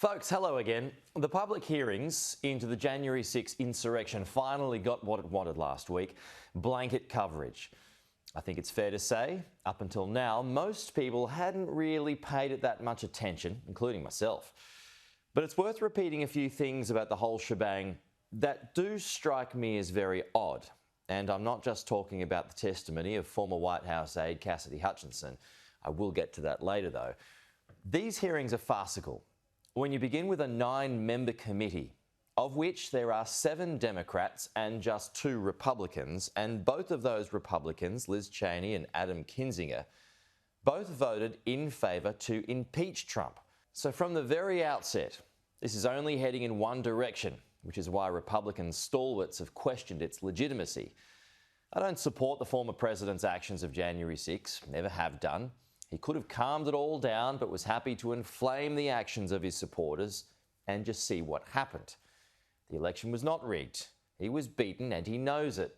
Folks, hello again. The public hearings into the January 6 insurrection finally got what it wanted last week: blanket coverage. I think it's fair to say, up until now, most people hadn't really paid it that much attention, including myself. But it's worth repeating a few things about the whole shebang that do strike me as very odd. And I'm not just talking about the testimony of former White House aide Cassidy Hutchinson. I will get to that later, though. These hearings are farcical. When you begin with a 9-member committee, of which there are 7 Democrats and just 2 Republicans, and both of those Republicans, Liz Cheney and Adam Kinzinger, both voted in favour to impeach Trump. So from the very outset, this is only heading in one direction, which is why Republican stalwarts have questioned its legitimacy. I don't support the former president's actions of January 6, never have done. He could have calmed it all down, but was happy to inflame the actions of his supporters and just see what happened. The election was not rigged. He was beaten and he knows it.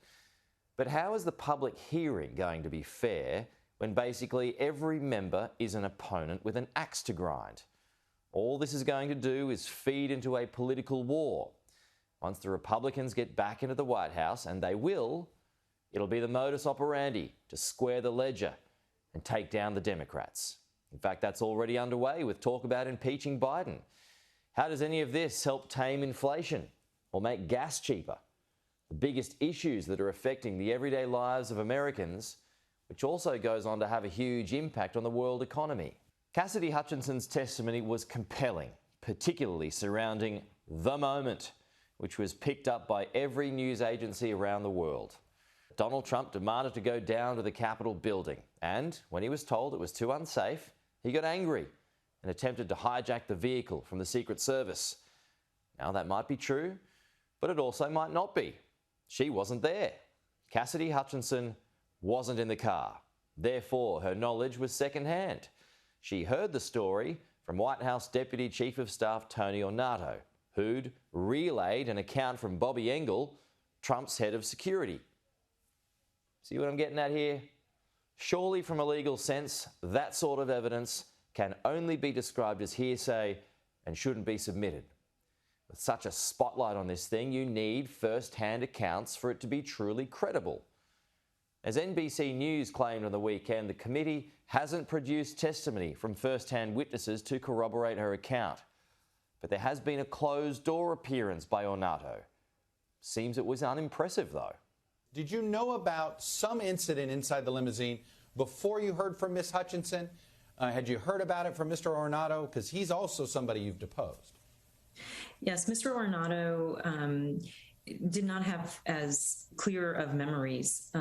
But how is the public hearing going to be fair when basically every member is an opponent with an axe to grind? All this is going to do is feed into a political war. Once the Republicans get back into the White House, and they will, it'll be the modus operandi to square the ledger and take down the Democrats. In fact, that's already underway with talk about impeaching Biden. How does any of this help tame inflation or make gas cheaper? The biggest issues that are affecting the everyday lives of Americans, which also goes on to have a huge impact on the world economy. Cassidy Hutchinson's testimony was compelling, particularly surrounding the moment, which was picked up by every news agency around the world. Donald Trump demanded to go down to the Capitol building, and when he was told it was too unsafe, he got angry and attempted to hijack the vehicle from the Secret Service. Now, that might be true, but it also might not be. She wasn't there. Cassidy Hutchinson wasn't in the car. Therefore, her knowledge was secondhand. She heard the story from White House Deputy Chief of Staff Tony Ornato, who'd relayed an account from Bobby Engel, Trump's head of security. See what I'm getting at here? Surely, from a legal sense, that sort of evidence can only be described as hearsay and shouldn't be submitted. With such a spotlight on this thing, you need first-hand accounts for it to be truly credible. As NBC News claimed on the weekend, the committee hasn't produced testimony from first-hand witnesses to corroborate her account. But there has been a closed-door appearance by Ornato. Seems it was unimpressive, though. Did you know about some incident inside the limousine before you heard from Ms. Hutchinson? Had you heard about it from Mr. Ornato? Because he's also somebody you've deposed. Yes, Mr. Ornato did not have as clear of memories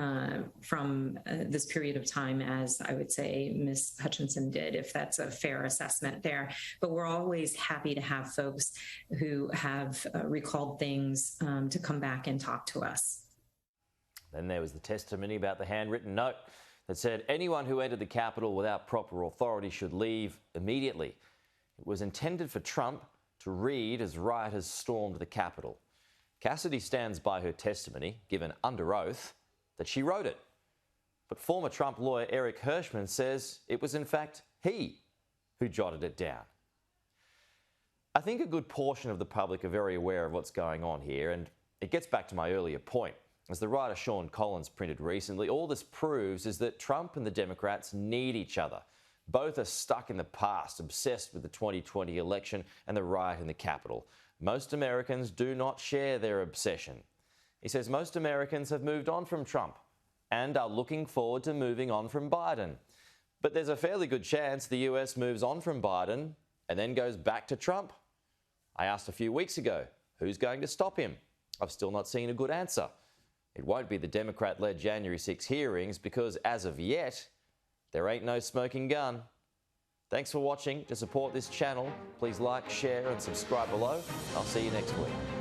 from this period of time as I would say Ms. Hutchinson did, if that's a fair assessment there. But we're always happy to have folks who have recalled things to come back and talk to us. Then there was the testimony about the handwritten note that said anyone who entered the Capitol without proper authority should leave immediately. It was intended for Trump to read as rioters stormed the Capitol. Cassidy stands by her testimony, given under oath, that she wrote it. But former Trump lawyer Eric Herschmann says it was in fact he who jotted it down. I think a good portion of the public are very aware of what's going on here, and it gets back to my earlier point. As the writer Sean Collins printed recently, all this proves is that Trump and the Democrats need each other. Both are stuck in the past, obsessed with the 2020 election and the riot in the Capitol. Most Americans do not share their obsession. He says most Americans have moved on from Trump and are looking forward to moving on from Biden. But there's a fairly good chance the US moves on from Biden and then goes back to Trump. I asked a few weeks ago, who's going to stop him? I've still not seen a good answer. It won't be the Democrat-led January 6 hearings because, as of yet, there ain't no smoking gun. Thanks for watching. To support this channel, please like, share and subscribe below. I'll see you next week.